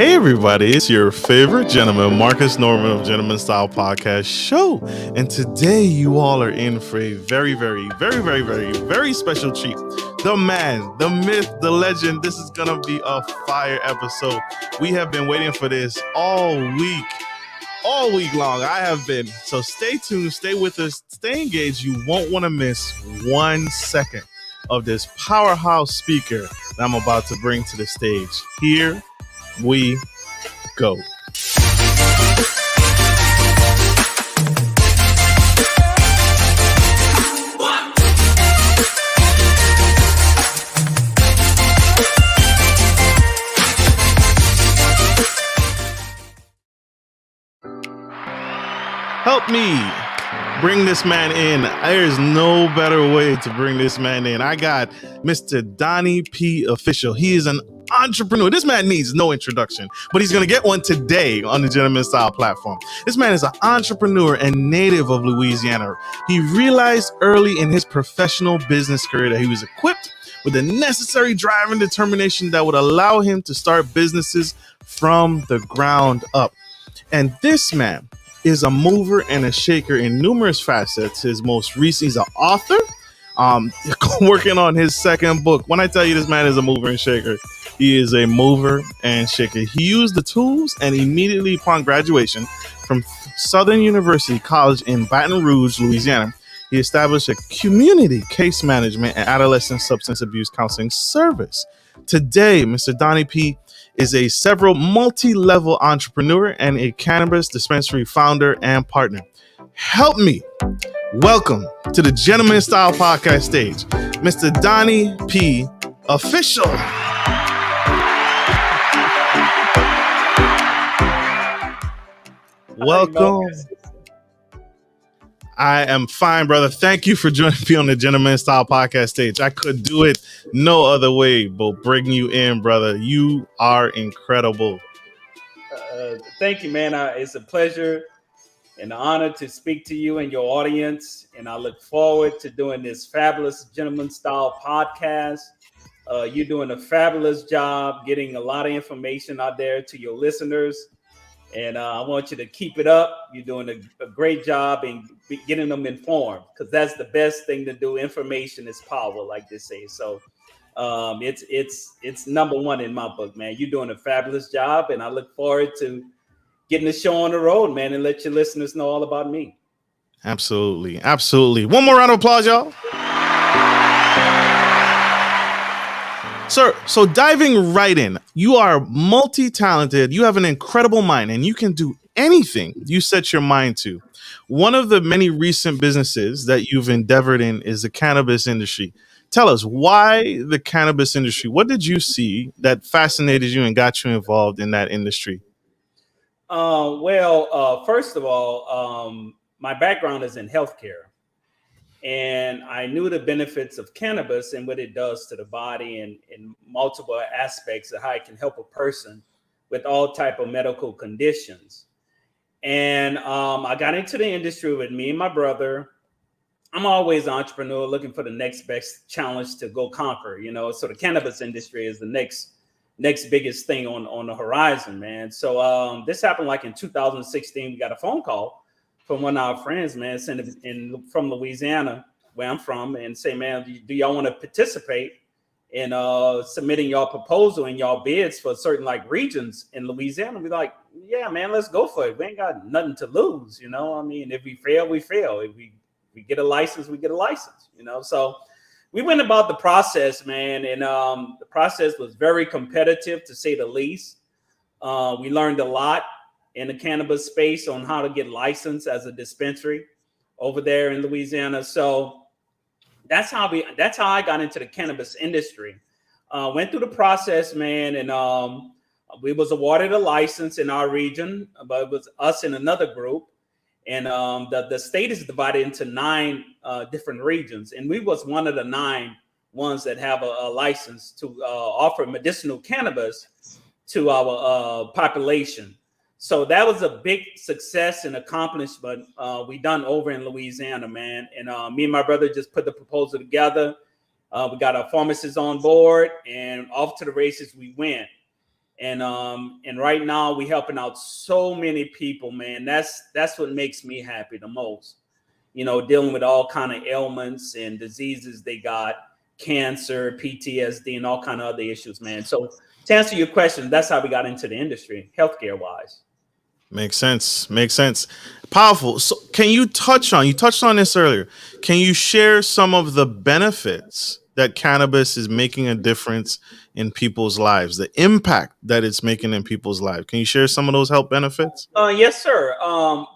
Hey everybody, it's your favorite gentleman, Marcus Norman of Gentleman Style Podcast Show. And today you all are in for a very special treat. The man, the myth, the legend. This is gonna be a fire episode. We have been waiting for this all week long. I have been. So stay tuned, stay with us, stay engaged. You won't want to miss 1 second of this powerhouse speaker that I'm about to bring to the stage. Here we go. Help me bring this man in. There's no better way to bring this man in. I got Mr. Donnie P official. He is an entrepreneur. This man needs no introduction, but he's going to get one today on the Gentleman Style platform. This man is an entrepreneur and native of Louisiana. He realized early in his professional business career that he was equipped with the necessary drive and determination that would allow him to start businesses from the ground up. And this man is a mover and a shaker in numerous facets. His most recent, he's an author, working on his second book. When I tell you this man is a mover and shaker, he is a mover and shaker. He used the tools, and immediately upon graduation from Southern University College in Baton Rouge, Louisiana, he established a community case management and adolescent substance abuse counseling service. Today, Mr. Donnie P is a several multi-level entrepreneur and a cannabis dispensary founder and partner. Help me welcome to the Gentleman Style Podcast stage, Mr. Donnie P official. Welcome. I am fine, brother. Thank you for joining me on the Gentleman Style Podcast stage. I could do it no other way but bring you in, brother. You are incredible. Thank you, man. It's a pleasure and an honor to speak to you and your audience. And I look forward to doing this fabulous Gentleman Style Podcast. You're doing a fabulous job getting a lot of information out there to your listeners. And I want you to keep it up. You're doing a great job in getting them informed, because that's the best thing to do. Information is power, like they say. So it's number one in my book, man. You're doing a fabulous job, and I look forward to getting the show on the road, man, and let your listeners know all about me. Absolutely. One more round of applause, y'all. Sir, so diving right in, you are multi-talented, you have an incredible mind, and you can do anything you set your mind to. One of the many recent businesses that you've endeavored in is the cannabis industry. Tell us, why the cannabis industry? What did you see that fascinated you and got you involved in that industry? First of all, my background is in healthcare. And I knew the benefits of cannabis and what it does to the body and in multiple aspects of how it can help a person with all type of medical conditions. And I got into the industry with me and my brother. I'm always an entrepreneur looking for the next best challenge to go conquer, So the cannabis industry is the next biggest thing on the horizon, man. So this happened like in 2016. We got a phone call from one of our friends, man, from Louisiana, where I'm from, and say, man, do y'all want to participate in submitting y'all proposal and y'all bids for certain like regions in Louisiana? We're like, yeah, man, let's go for it. We ain't got nothing to lose, I mean, if we fail, we fail. If we get a license, we get a license, So we went about the process, man, and the process was very competitive, to say the least. We learned a lot in the cannabis space on how to get licensed as a dispensary over there in Louisiana. So that's how I got into the cannabis industry. Went through the process, man, and we was awarded a license in our region, but it was us and another group. And the state is divided into 9 different regions, and we was one of the 9 ones that have a license to offer medicinal cannabis to our population. So that was a big success and accomplishment we done over in Louisiana, man. And me and my brother just put the proposal together. We got our pharmacist on board, and off to the races we went. And right now we helping out so many people, man. That's what makes me happy the most. Dealing with all kind of ailments and diseases they got, cancer, PTSD, and all kind of other issues, man. So to answer your question, that's how we got into the industry, healthcare wise. Makes sense. Makes sense. Powerful. So can you touched on this earlier. Can you share some of the benefits that cannabis is making a difference in people's lives, the impact that it's making in people's lives? Can you share some of those health benefits? Yes, sir.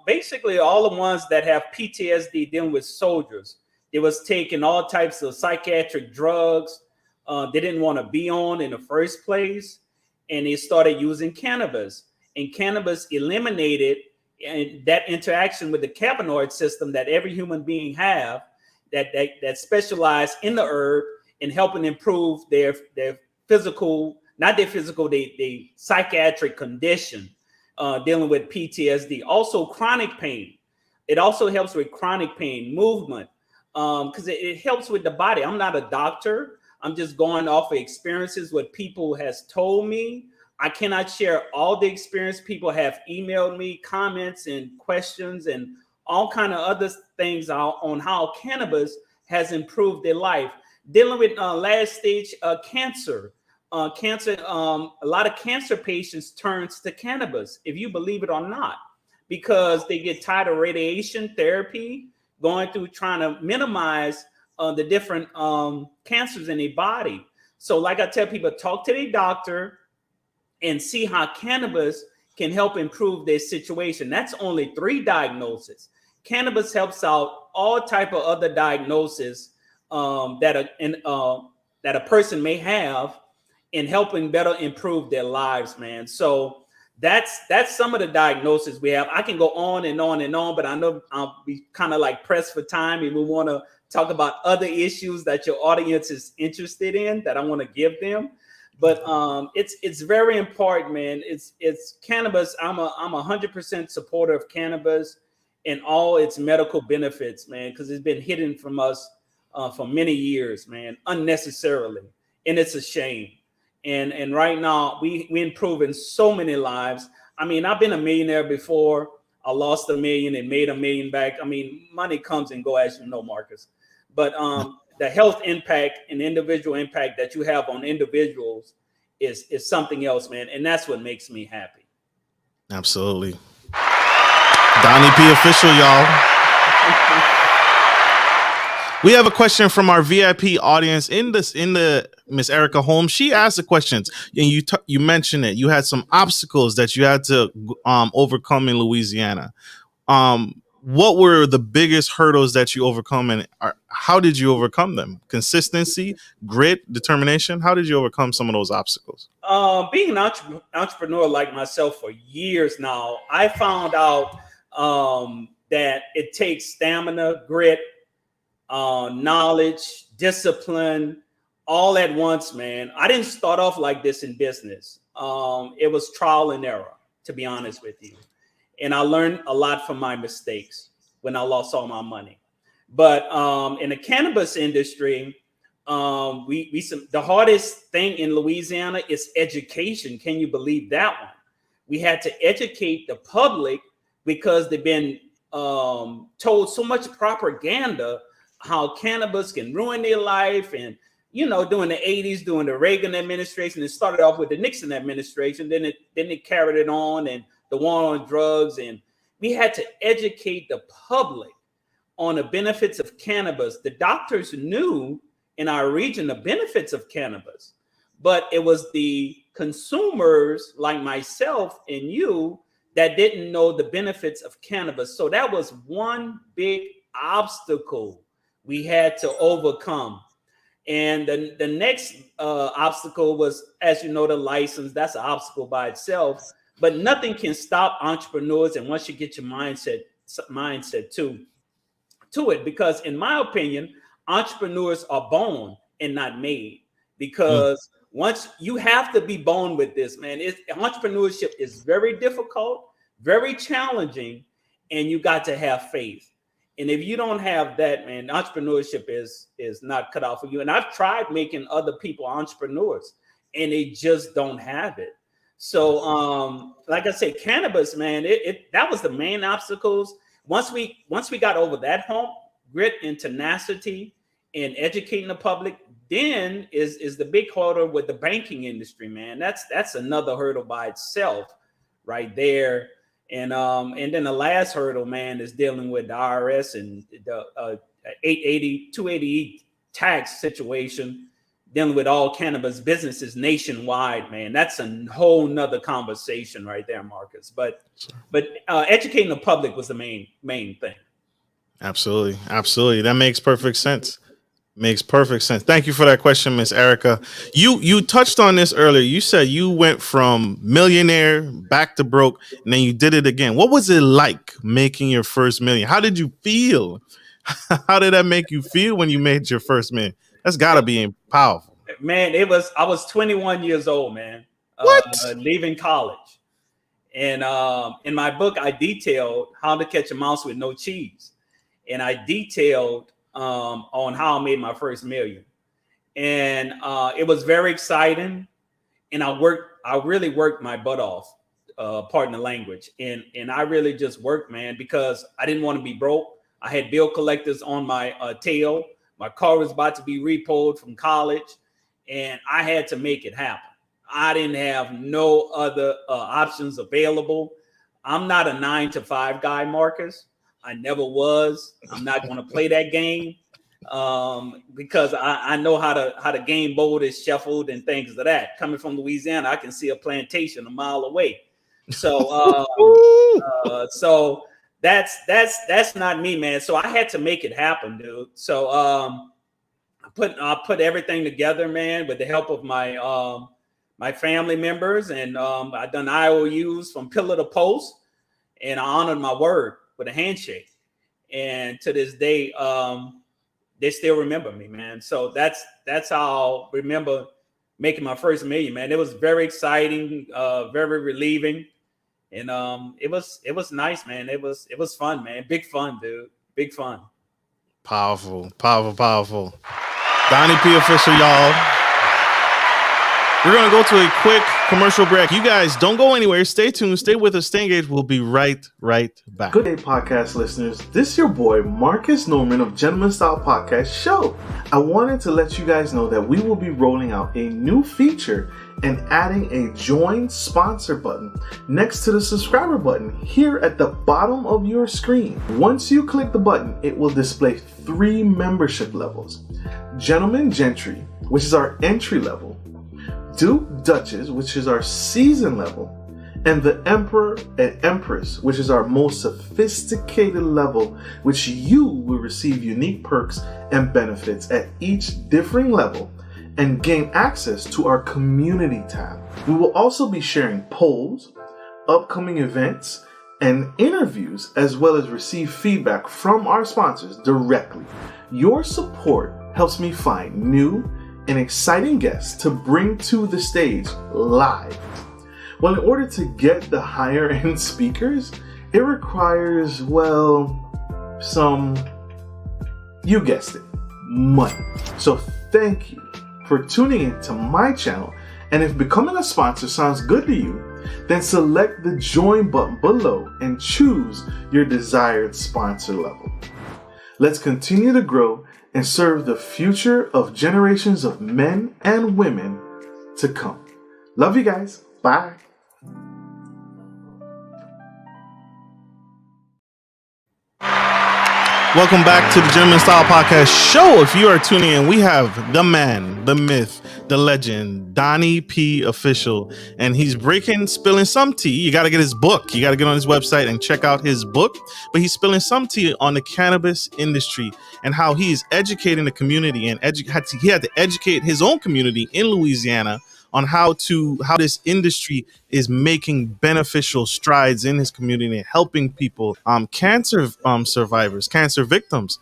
Basically, all the ones that have PTSD dealing with soldiers, they was taking all types of psychiatric drugs they didn't want to be on in the first place, and they started using cannabis. And cannabis eliminated that interaction with the cannabinoid system that every human being have that specialize in the herb and helping improve their physical, not their physical, their psychiatric condition, dealing with PTSD. Also chronic pain. It also helps with chronic pain, movement, because it helps with the body. I'm not a doctor. I'm just going off of experiences, what people has told me. I cannot share all the experience. People have emailed me comments and questions and all kind of other things on how cannabis has improved their life. Dealing with last stage cancer. A lot of cancer patients turns to cannabis, if you believe it or not, because they get tired of radiation therapy, going through trying to minimize the different cancers in their body. So like I tell people, talk to their doctor and see how cannabis can help improve their situation. That's only 3 diagnoses. Cannabis helps out all type of other diagnoses that a person may have in helping better improve their lives, man. So that's some of the diagnoses we have. I can go on and on and on, but I know I'll be kind of like pressed for time, and we want to talk about other issues that your audience is interested in that I want to give them. But it's very important, man. It's cannabis. I'm 100% supporter of cannabis and all its medical benefits, man, because it's been hidden from us for many years, man, unnecessarily, and it's a shame. And right now we improving so many lives. I mean, I've been a millionaire before. I lost $1 million and made $1 million back. I mean, money comes and go, as you know, Marcus. But the health impact and individual impact that you have on individuals is something else, man. And that's what makes me happy. Absolutely. Donnie P official, y'all. We have a question from our VIP audience in the Miss Erica Holmes. She asked the questions, and you mentioned it. You had some obstacles that you had to overcome in Louisiana. What were the biggest hurdles that you overcome, and how did you overcome them? Consistency, grit, determination. How did you overcome some of those obstacles? Being an entrepreneur like myself for years now, I found out that it takes stamina, grit, knowledge, discipline, all at once, man. I didn't start off like this in business. It was trial and error, to be honest with you. And I learned a lot from my mistakes when I lost all my money. But in the cannabis industry, the hardest thing in Louisiana is education. Can you believe that one? We had to educate the public because they've been told so much propaganda how cannabis can ruin their life. And during the 80s, during the Reagan administration, it started off with the Nixon administration, then it carried it on, and the war on drugs. And we had to educate the public on the benefits of cannabis. The doctors knew in our region the benefits of cannabis, but it was the consumers like myself and you that didn't know the benefits of cannabis. So that was one big obstacle we had to overcome. And the next obstacle was, as you know, the license. That's an obstacle by itself. But nothing can stop entrepreneurs. And once you get your mindset to it, because in my opinion, entrepreneurs are born and not made. Because once you have to be born with this, man, entrepreneurship is very difficult, very challenging, and you got to have faith. And if you don't have that, man, entrepreneurship is not cut out for you. And I've tried making other people entrepreneurs, and they just don't have it. So, like I said, cannabis, man, it that was the main obstacles. Once we got over that hump, grit and tenacity in educating the public, then is the big hurdle with the banking industry, man. That's another hurdle by itself, right there. And then the last hurdle, man, is dealing with the IRS and the 280 tax situation, dealing with all cannabis businesses nationwide, man. That's a whole nother conversation right there, Marcus. But educating the public was the main thing. Absolutely. That makes perfect sense. Thank you for that question, Miss Erica. You touched on this earlier. You said you went from millionaire back to broke, and then you did it again. What was it like making your first million? How did you feel? How did that make you feel when you made your first million? That's got to be powerful. Man, I was 21 years old, man. Leaving college. And in my book, I detailed how to catch a mouse with no cheese. And I detailed on how I made my first million. And it was very exciting. And I really worked my butt off, pardon the language. And I really just worked, man, because I didn't want to be broke. I had bill collectors on my tail. My car was about to be repoed from college, and I had to make it happen. I didn't have no other options available. I'm not a 9-to-5 guy, Marcus. I never was. I'm not going to play that game because I know how the game board is shuffled and things like that. Coming from Louisiana, I can see a plantation a mile away. So so that's not me, man. So I had to make it happen, dude. So I put everything together, man, with the help of my my family members, and I done IOUs from pillar to post, and I honored my word with a handshake. And to this day, they still remember me, man. So that's how I remember making my first million, man. It was very exciting, very relieving. And it was nice, man. It was fun, man. Big fun, dude. Big fun. Powerful. Donnie P official, y'all. We're going to go to a quick commercial break. You guys don't go anywhere. Stay tuned. Stay with us. Stay engaged. We'll be right back. Good day, podcast listeners. This is your boy, Marcus Norman of Gentleman Style Podcast Show. I wanted to let you guys know that we will be rolling out a new feature and adding a join sponsor button next to the subscriber button here at the bottom of your screen. Once you click the button, it will display 3 membership levels. Gentleman Gentry, which is our entry level, Duke Duchess, which is our season level, and the Emperor and Empress, which is our most sophisticated level, which you will receive unique perks and benefits at each differing level and gain access to our community tab. We will also be sharing polls, upcoming events, and interviews, as well as receive feedback from our sponsors directly. Your support helps me find new and exciting guests to bring to the stage live. Well, in order to get the higher end speakers, it requires, well, some, you guessed it, money. So thank you for tuning in to my channel. And if becoming a sponsor sounds good to you, then select the join button below and choose your desired sponsor level. Let's continue to grow and serve the future of generations of men and women to come. Love you guys. Bye. Welcome back to the Gentleman Style Podcast Show. If you are tuning in, we have the man, the myth, the legend, Donnie P official, and he's spilling some tea. You got to get his book. You got to get on his website and check out his book. But he's spilling some tea on the cannabis industry and how he is educating the community, and he had to educate his own community in Louisiana on how this industry is making beneficial strides in his community and helping people, cancer survivors, cancer victims,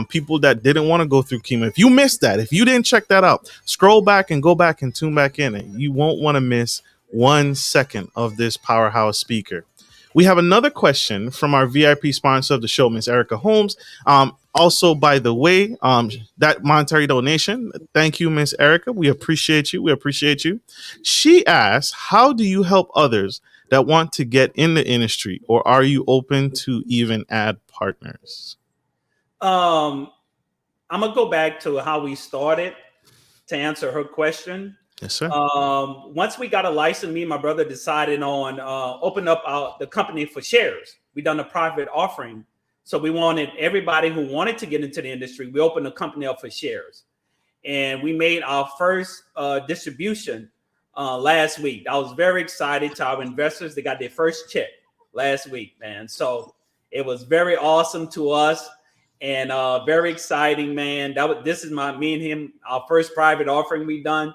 people that didn't want to go through chemo. If you missed that, if you didn't check that out, scroll back and go back and tune back in, and you won't want to miss 1 second of this powerhouse speaker. We have another question from our VIP sponsor of the show, Miss Erica Holmes. Also, by the way, that monetary donation, thank you, Miss Erica. We appreciate you. We appreciate you. She asked, how do you help others that want to get in the industry, or are you open to even add partners? I'm gonna go back to how we started to answer her question. Yes, sir. Once we got a license, me and my brother decided on open up the company for shares. We done a private offering. So we wanted everybody who wanted to get into the industry, we opened the company up for shares. And we made our first distribution last week. I was very excited to our investors. They got their first check last week, man. So it was very awesome to us and very exciting, man. This is me and him, our first private offering we done.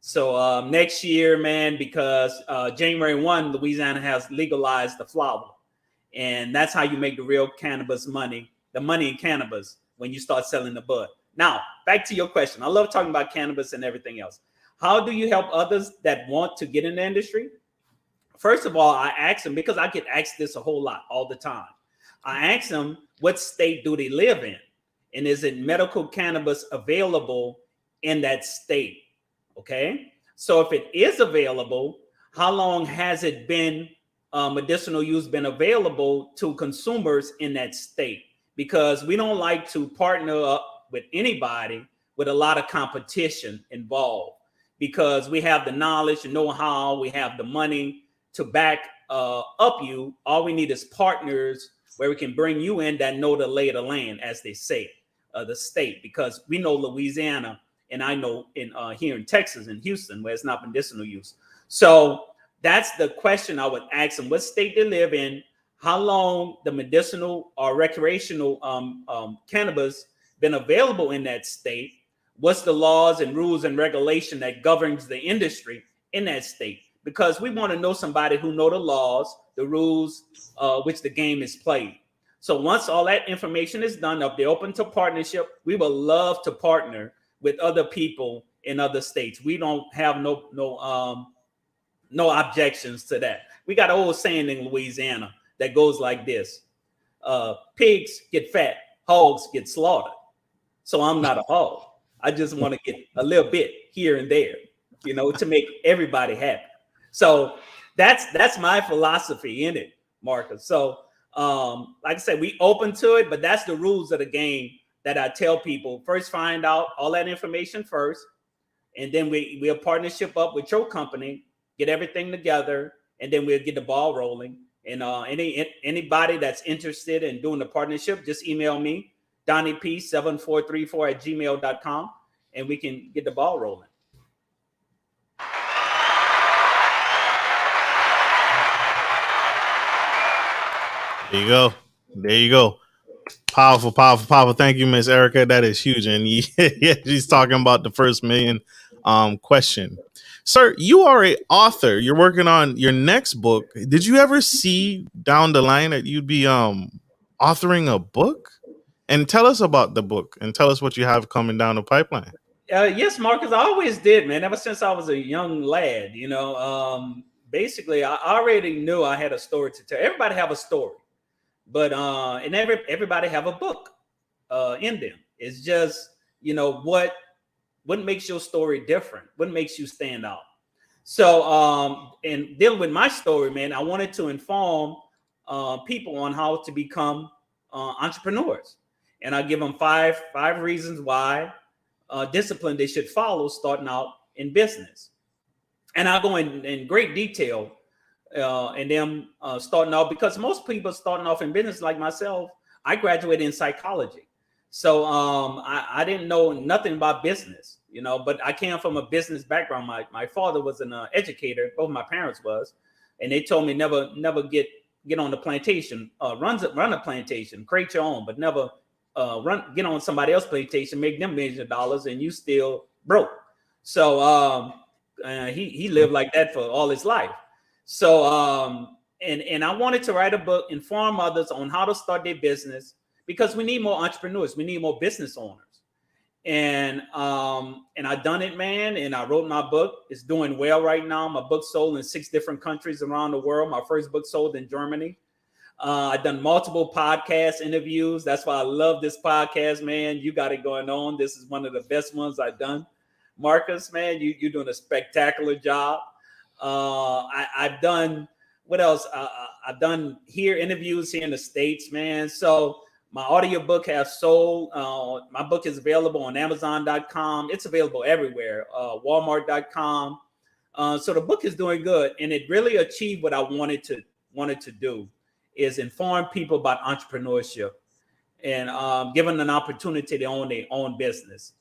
So next year, man, because January 1, Louisiana has legalized the flower. And that's how you make the real cannabis money, the money in cannabis, when you start selling the bud. Now, back to your question. I love talking about cannabis and everything else. How do you help others that want to get in the industry? First of all, I ask them, because I get asked this a whole lot all the time. I ask them, what state do they live in? And is it medical cannabis available in that state? Okay. So if it is available, how long has it been medicinal use been available to consumers in that state? Because we don't like to partner up with anybody with a lot of competition involved, because we have the knowledge, the know-how, we have the money to back up you. All we need is partners where we can bring you in that know the lay of the land, as they say, the state, because we know Louisiana, and I know in here in Texas and Houston, where it's not medicinal use. So that's the question I would ask them: what state they live in, how long the medicinal or recreational cannabis been available in that state, what's the laws and rules and regulation that governs the industry in that state? Because we want to know somebody who know the laws, the rules, which the game is played. So once all that information is done, if they're open to partnership, we would love to partner with other people in other states. We don't have no objections to that. We got an old saying in Louisiana that goes like this: pigs get fat, hogs get slaughtered. So I'm not a hog. I just want to get a little bit here and there, to make everybody happy. So that's my philosophy in it, Marcus. So like I said, we open to it, but that's the rules of the game that I tell people. First, find out all that information first, and then we'll partnership up with your company, get everything together, and then we'll get the ball rolling. And anybody that's interested in doing the partnership, just email me, Donnie P 7434 at gmail.com, and we can get the ball rolling. There you go. There you go. Powerful, powerful, powerful. Thank you, Miss Erica. That is huge. And yeah, she's talking about the first million question. Sir, you are an author. You're working on your next book. Did you ever see down the line that you'd be authoring a book? And tell us about the book and tell us what you have coming down the pipeline. Yes, Marcus, I always did, man. Ever since I was a young lad, basically I already knew I had a story to tell. Everybody have a story, but and everybody have a book in them. It's just, what makes your story different? What makes you stand out? So and dealing with my story, man, I wanted to inform people on how to become entrepreneurs. And I give them five reasons why discipline they should follow starting out in business. And I'll go in great detail in them starting out, because most people starting off in business like myself, I graduated in psychology. So I didn't know nothing about business, but I came from a business background. My father was an educator, both my parents was, and they told me never get on the plantation, run a plantation, create your own, but never get on somebody else's plantation, make them millions of dollars, and you still broke. So he lived like that for all his life. So and I wanted to write a book, inform others on how to start their business, because we need more entrepreneurs, we need more business owners. And I done it, man. And I wrote my book. It's doing well right now. My book sold in 6 different countries around the world. My first book sold in Germany. I've done multiple podcast interviews. That's why I love this podcast, man. You got it going on. This is one of the best ones I've done. Marcus, man, you're doing a spectacular job. I've done, what else? I've done interviews here in the States, man. So my audiobook has sold. My book is available on Amazon.com. It's available everywhere, Walmart.com. So the book is doing good, and it really achieved what I wanted to do, is inform people about entrepreneurship and give them an opportunity to own their own business.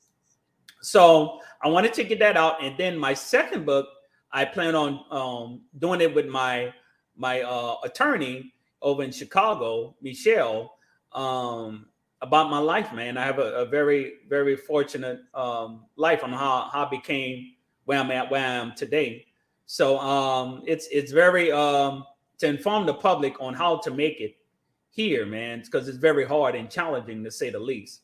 So I wanted to get that out, and then my second book, I plan on doing it with my attorney over in Chicago, Michelle, about my life, man. I have a very, very fortunate life on how I became where I'm at, where I am today. So it's very to inform the public on how to make it here, man, because it's very hard and challenging, to say the least.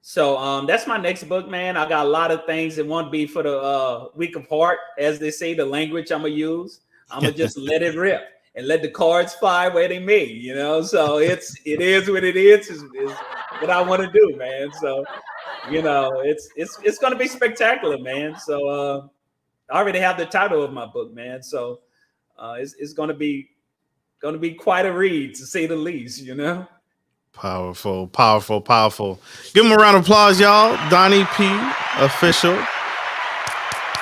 So that's my next book, man. I got a lot of things that won't be for the weak of heart, as they say, the language I'm gonna use. I'm gonna just let it rip and let the cards fly where they may, you know. So it is what it is what I want to do, man. So, you know, it's gonna be spectacular, man. So I already have the title of my book, man. So it's gonna be quite a read, to say the least, you know. Powerful, powerful, powerful. Give him a round of applause, y'all. Donnie P, official.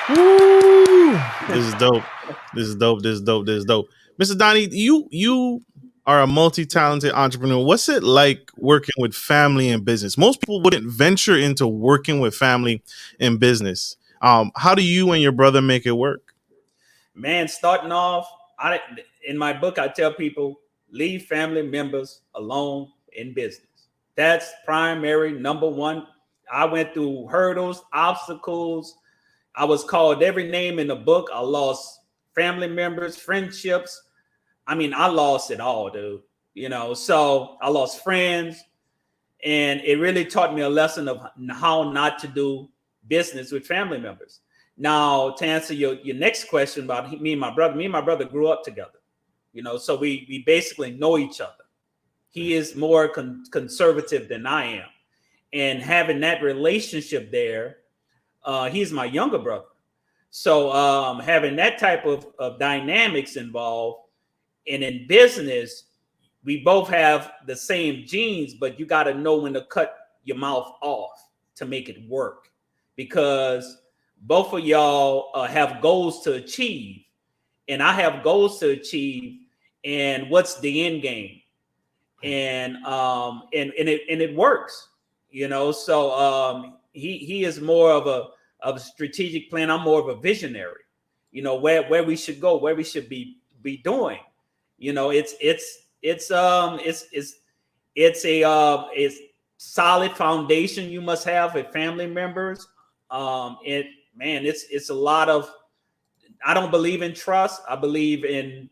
Woo! This is dope. This is dope. This is dope. This is dope. Mr. Donnie, you are a multi-talented entrepreneur. What's it like working with family and business? Most people wouldn't venture into working with family and business. How do you and your brother make it work? Man, starting off, in my book, I tell people, leave family members alone in business. That's primary, number one. I went through hurdles, obstacles. I was called every name in the book. I lost family members, friendships. I mean, I lost it all, dude. You know, so I lost friends, and it really taught me a lesson of how not to do business with family members. Now, to answer your next question about me and my brother grew up together. You know, so we basically know each other. He is more conservative than I am. And having that relationship there, he's my younger brother. So having that type of dynamics involved, and in business, we both have the same genes, but you got to know when to cut your mouth off to make it work, because both of y'all have goals to achieve, and I have goals to achieve. And what's the end game? And it works, you know. So he is more of a strategic plan. I'm more of a visionary, you know, where we should go, where we should be doing. You know, it's a solid foundation you must have with family members. It's a lot of, I don't believe in trust. I believe in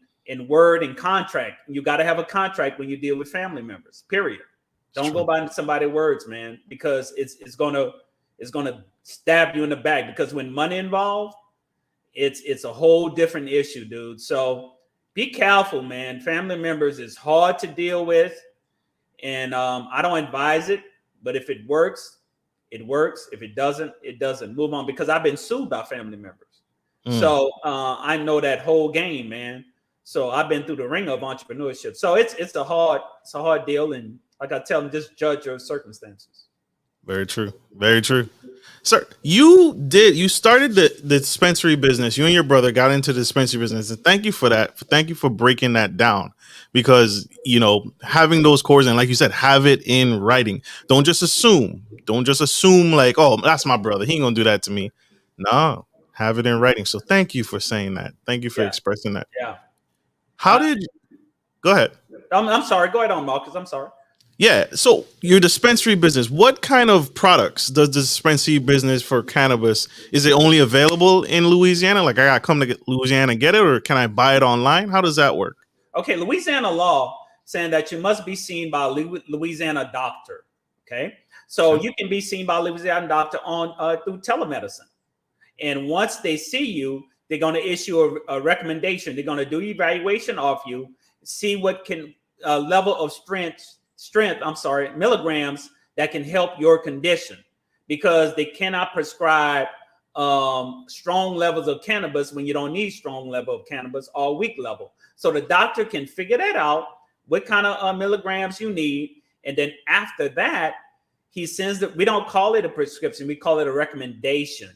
word and contract. You got to have a contract when you deal with family members, period. Don't go by somebody's words, man, because it's gonna stab you in the back, because when money involved, it's a whole different issue, dude. So be careful, man. Family members is hard to deal with, and I don't advise it, but if it works, it works. If it doesn't, it doesn't. Move on, because I've been sued by family members. So I know that whole game, man. So I've been through the ring of entrepreneurship. So it's a hard deal, and like I tell them, just judge your circumstances. Very true. Very true. Sir, you started the dispensary business. You and your brother got into the dispensary business, and thank you for that. Thank you for breaking that down, because, you know, having those cores, and like you said, have it in writing. Don't just assume like, oh, that's my brother, he ain't gonna do that to me. No, have it in writing. So thank you for saying that. Thank you for expressing that. Yeah. Go ahead. I'm sorry. Go ahead on, Marcus. I'm sorry. Yeah. So your dispensary business, what kind of products does the dispensary business for cannabis? Is it only available in Louisiana? Like, I got to come to Louisiana and get it, or can I buy it online? How does that work? Okay. Louisiana law saying that you must be seen by a Louisiana doctor. Okay. So you can be seen by a Louisiana doctor through telemedicine. And once they see you, they're going to issue a recommendation. They're going to do evaluation of you, see what can level of strength, milligrams that can help your condition, because they cannot prescribe strong levels of cannabis when you don't need strong level of cannabis or weak level. So the doctor can figure that out, what kind of milligrams you need. And then after that, he sends we don't call it a prescription, we call it a recommendation.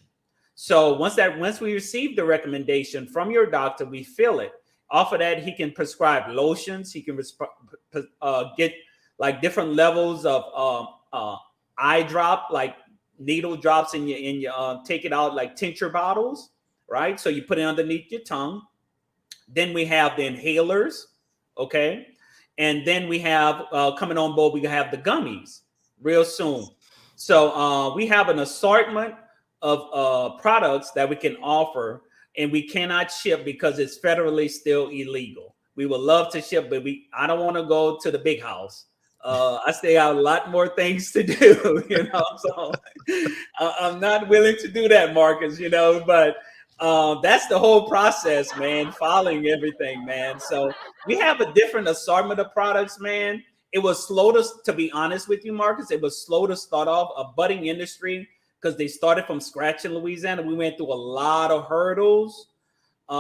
So once we receive the recommendation from your doctor, we fill it. Off of that, he can prescribe lotions. He can get like different levels of eye drop, like needle drops in your take it out like tincture bottles, right? So you put it underneath your tongue. Then we have the inhalers, okay? And then we have coming on board, we have the gummies real soon. So we have an assortment of products that we can offer, and we cannot ship because it's federally still illegal. We would love to ship, but I don't want to go to the big house. I still have a lot more things to do, so I'm not willing to do that, Marcus, but that's the whole process, man, following everything, man. So we have a different assortment of products, man. It was slow to be honest with you, Marcus, it was slow to start off a budding industry because they started from scratch in Louisiana. We went through a lot of hurdles, a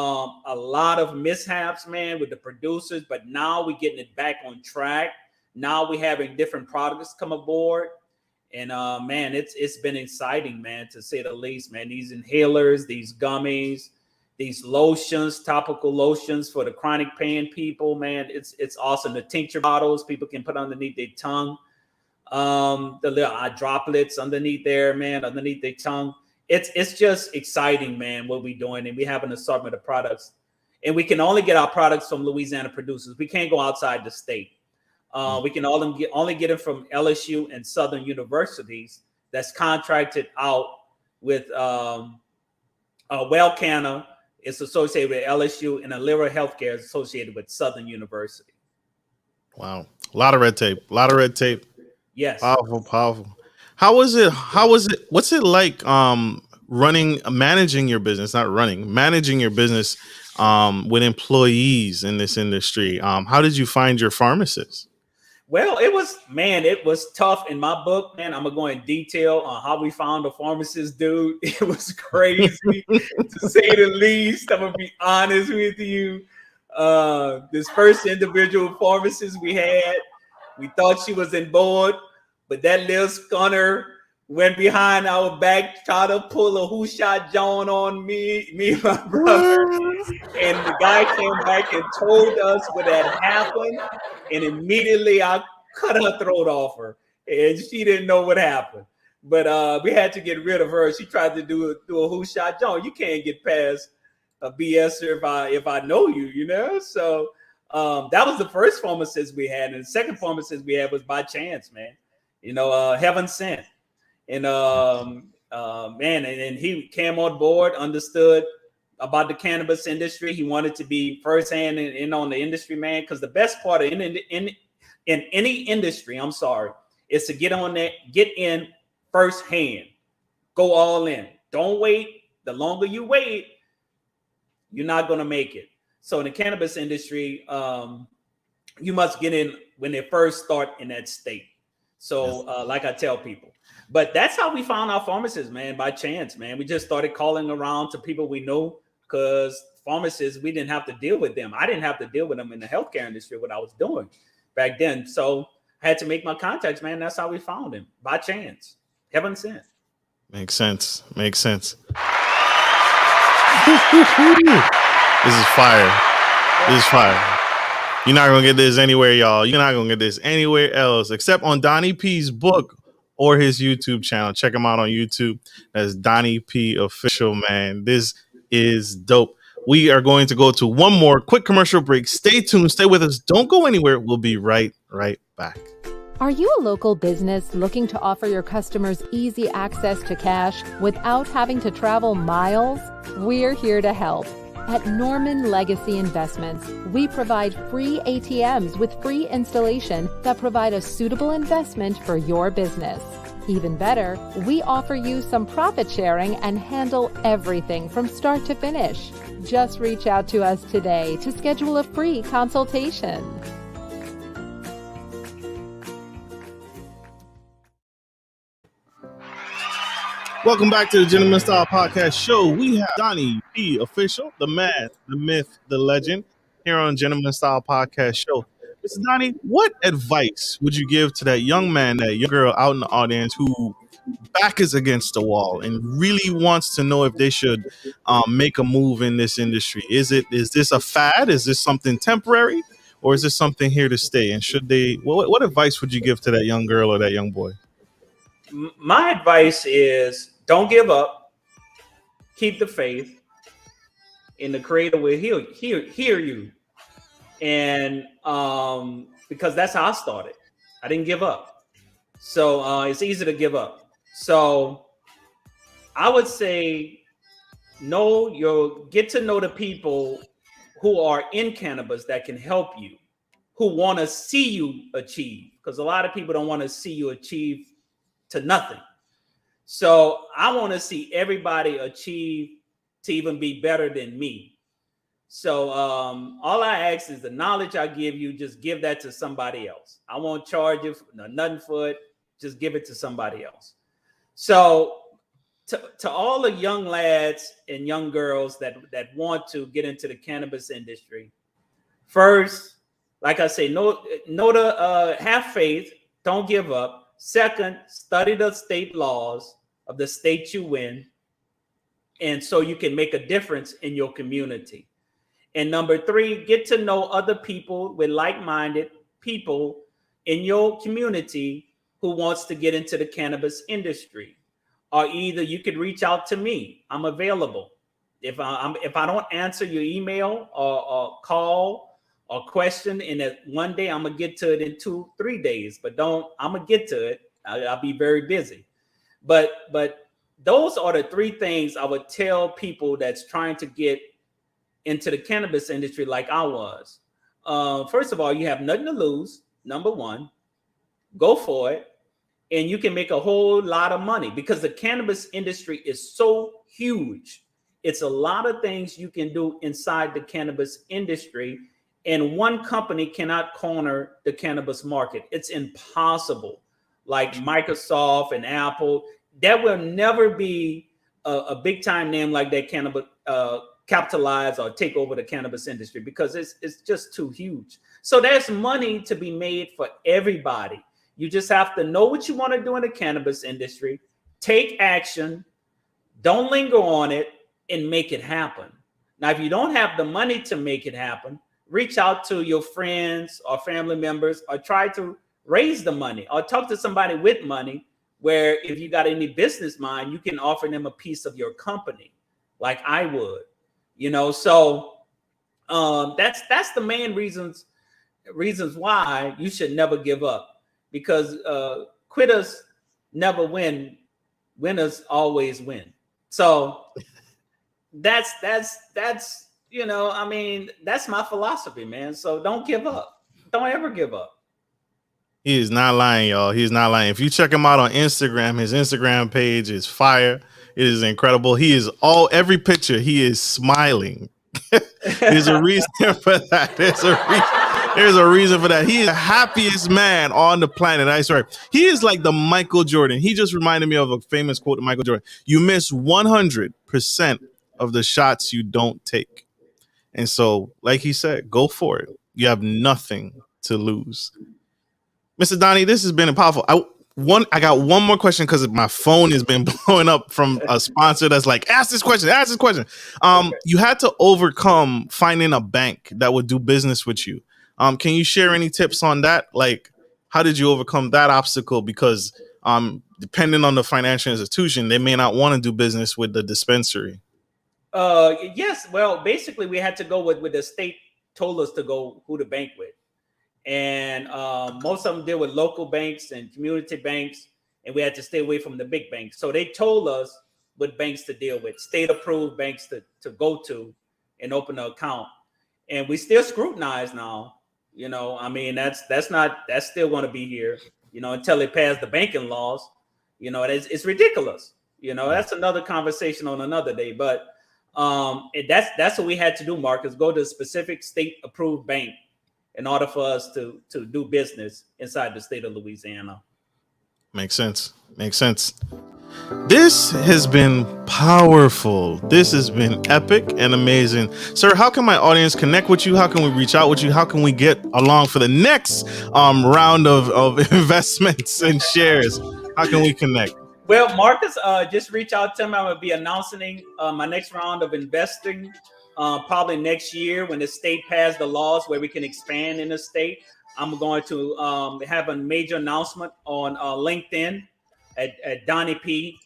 lot of mishaps, man, with the producers, but now we're getting it back on track. Now we're having different products come aboard. And man, it's been exciting, man, to say the least, man. These inhalers, these gummies, these lotions, topical lotions for the chronic pain people, man. It's awesome. The tincture bottles people can put underneath their tongue. The little droplets underneath there, man, underneath their tongue. It's just exciting, man, what we're doing. And we have an assortment of products. And we can only get our products from Louisiana producers. We can't go outside the state. We can only get them from LSU and Southern universities that's contracted out with Canna. It's associated with LSU, and Alira Healthcare is associated with Southern University. Wow. A lot of red tape. Yes. Powerful. How was it? What's it like managing your business with employees in this industry? How did you find your pharmacists? Well, it was tough in my book, man. I'm gonna go in detail on how we found a pharmacist, dude. It was crazy to say the least. I'm gonna be honest with you. This first individual pharmacist we had, we thought she was in board, but that little scunner went behind our back, tried to pull a who shot John on me and my brother. And the guy came back and told us what had happened. And immediately I cut her throat off her. And she didn't know what happened. But we had to get rid of her. She tried to do a who shot John. You can't get past a BSer if I know you, So that was the first pharmacist we had. And the second pharmacist we had was by chance, man. Heaven sent. And man, and he came on board, understood about the cannabis industry. He wanted to be firsthand in on the industry, man, because the best part of in any industry, is to get in firsthand, go all in. Don't wait. The longer you wait, you're not going to make it. So in the cannabis industry, you must get in when they first start in that state. So like I tell people. But that's how we found our pharmacists, man, by chance, man. We just started calling around to people we know, because pharmacists, we didn't have to deal with them. I didn't have to deal with them in the healthcare industry, what I was doing back then. So I had to make my contacts, man. That's how we found him, by chance. Heaven sent. Makes sense. This is fire. You're not going to get this anywhere, y'all. You're not going to get this anywhere else except on Donnie P's book or his YouTube channel. Check him out on YouTube. That's Donnie P Official, man. This is dope. We are going to go to one more quick commercial break. Stay tuned. Stay with us. Don't go anywhere. We'll be right back. Are you a local business looking to offer your customers easy access to cash without having to travel miles? We're here to help. At Norman Legacy Investments, we provide free ATMs with free installation that provide a suitable investment for your business. Even better, we offer you some profit sharing and handle everything from start to finish. Just reach out to us today to schedule a free consultation. Welcome back to the Gentleman Style Podcast Show. We have Donnie P official, the man, the myth, the legend, here on Gentleman Style Podcast Show. Mr. Donnie, what advice would you give to that young man, that young girl out in the audience who back is against the wall and really wants to know if they should make a move in this industry? Is this a fad? Is this something temporary, or is this something here to stay? And should they? What advice would you give to that young girl or that young boy? My advice is don't give up, keep the faith, and the creator will hear you. And because that's how I started. I didn't give up. So it's easy to give up. So I would say get to know the people who are in cannabis that can help you, who want to see you achieve. Because a lot of people don't want to see you achieve to nothing. So I want to see everybody achieve to even be better than me. So all I ask is the knowledge I give you, just give that to somebody else. I won't charge you nothing for it. Just give it to somebody else. So to all the young lads and young girls that want to get into the cannabis industry, first, like I say, have faith, don't give up. Second, study the state laws of the state you in, and so you can make a difference in your community. And number three, get to know other people with like-minded people in your community who wants to get into the cannabis industry. Or either you could reach out to me. I'm available. If I don't answer your email or call or question in that one day, I'm gonna get to it in 2-3 days. But I'm gonna get to it. I'll be very busy. But those are the three things I would tell people that's trying to get into the cannabis industry like I was. First of all, you have nothing to lose. Number one, go for it. And you can make a whole lot of money because the cannabis industry is so huge. It's a lot of things you can do inside the cannabis industry. And one company cannot corner the cannabis market. It's impossible. Like Microsoft and Apple, there will never be a big time name like that cannabis capitalize or take over the cannabis industry because it's just too huge. So there's money to be made for everybody. You just have to know what you want to do in the cannabis industry, take action, don't linger on it, and make it happen. Now, if you don't have the money to make it happen, reach out to your friends or family members or try to raise the money or talk to somebody with money where if you got any business mind, you can offer them a piece of your company like I would, so that's the main reasons why you should never give up. Because quitters never win, winners always win. So that's that's my philosophy, man. So don't give up. Don't ever give up. He is not lying, y'all. He's not lying. If you check him out on Instagram, his Instagram page is fire. It is incredible. He is every picture, he is smiling. There's a reason for that. There's a reason for that. He is the happiest man on the planet. I swear. He is like the Michael Jordan. He just reminded me of a famous quote of Michael Jordan. You miss 100% of the shots you don't take. And so, like he said, go for it. You have nothing to lose. Mr. Donnie, this has been powerful. I got one more question because my phone has been blowing up from a sponsor that's like, ask this question. Okay. You had to overcome finding a bank that would do business with you. Can you share any tips on that? Like, how did you overcome that obstacle? Because depending on the financial institution, they may not want to do business with the dispensary. Yes. Well, basically, we had to go with the state told us to go who to bank with. And most of them deal with local banks and community banks, and we had to stay away from the big banks. So they told us what banks to deal with, state-approved banks to go to and open an account. And we still scrutinize now. That's still going to be here, until they pass the banking laws. It's ridiculous. That's another conversation on another day. But that's what we had to do, Marcus, go to a specific state-approved bank in order for us to do business inside the state of Louisiana. Makes sense. Makes sense. This has been powerful. This has been epic and amazing. Sir, how can my audience connect with you? How can we reach out with you? How can we get along for the next round of investments and shares? How can we connect? Well, Marcus, just reach out to me. I'm going to be announcing my next round of investing probably next year when the state passed the laws where we can expand in the state. I'm going to have a major announcement on LinkedIn at Donnie P.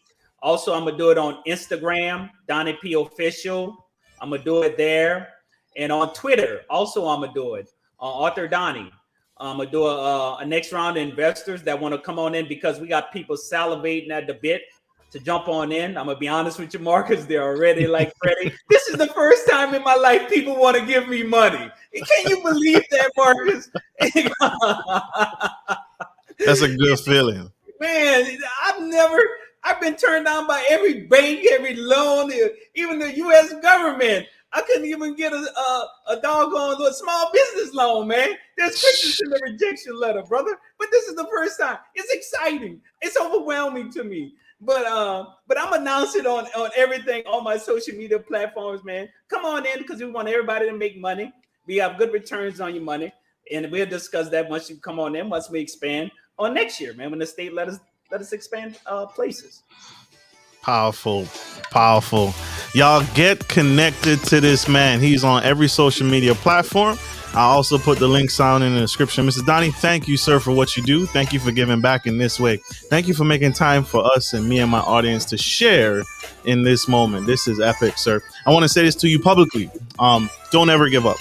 Also, I'm going to do it on Instagram, Donnie P Official. I'm going to do it there. And on Twitter, also I'm going to do it. Author Donnie. I'm going to do a next round of investors that want to come on in because we got people salivating at the bit to jump on in. I'm going to be honest with you, Marcus. They're already like, Freddie, this is the first time in my life people want to give me money. Can you believe that, Marcus? That's a good feeling. Man, I've been turned down by every bank, every loan, even the U.S. government. I couldn't even get a doggone little small business loan, man. There's Christmas in the rejection letter, brother. But this is the first time. It's exciting. It's overwhelming to me. But I'm announcing on everything on my social media platforms, man. Come on in because we want everybody to make money. We have good returns on your money, and we'll discuss that once you come on in. Once we expand on next year, man. When the state let us expand places. Powerful. Y'all get connected to this man. He's on every social media platform. I'll also put the links down in the description. Mr. Donnie, thank you, sir, for what you do. Thank you for giving back in this way. Thank you for making time for us and me and my audience to share in this moment. This is epic, sir. I want to say this to you publicly. Don't ever give up.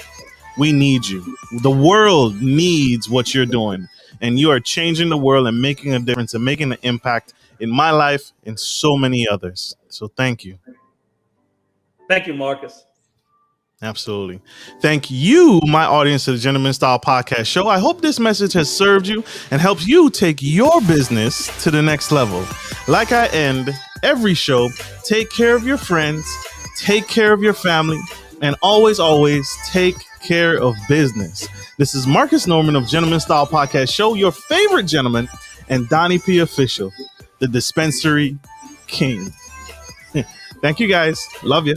We need you. The world needs what you're doing. And you are changing the world and making a difference and making an impact in my life and so many others. So thank you. Thank you, Marcus. Absolutely. Thank you, my audience, to the Gentleman Style Podcast Show. I hope this message has served you and helps you take your business to the next level. Like I end every show, take care of your friends, take care of your family, and always, always take care of business. This is Marcus Norman of Gentleman Style Podcast Show, your favorite gentleman, and Donnie P Official, the dispensary king. Thank you, guys. Love you.